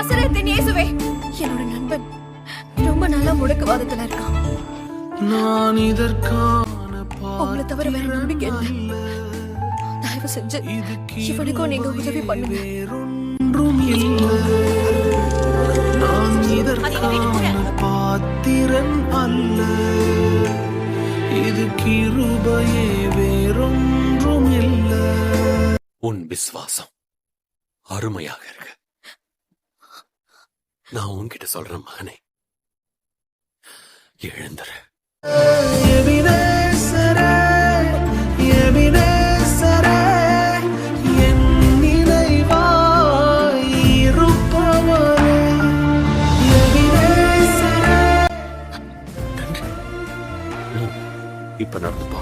நசரேத்தின் இயேசுவே, என்னோட நண்பன் ரொம்ப நாளா முடக்குவாதத்துல இருக்கான். நான் இதற்கான உங்களை தவிர வேற நம்பிக்கை இல்ல. தயவு செஞ்சு இவனுக்கும் நீங்க உதவி பண்ணுங்க. வேறொன்றும் இல்லை. நான் இதற்கான பாத்திரன் அல்ல. இது கிருபையே, வேறொன்றும் இல்லை. உன் விசுவாசம் அருமையாக இருக்கு. நான் உன்கிட்ட சொல்றேன் மகனே, எழுந்துரு. எபினேசரே, எபினேசரே, என் நினைவாய் இருப்பவரே. எபினேசரே. இப்ப நடந்து போ.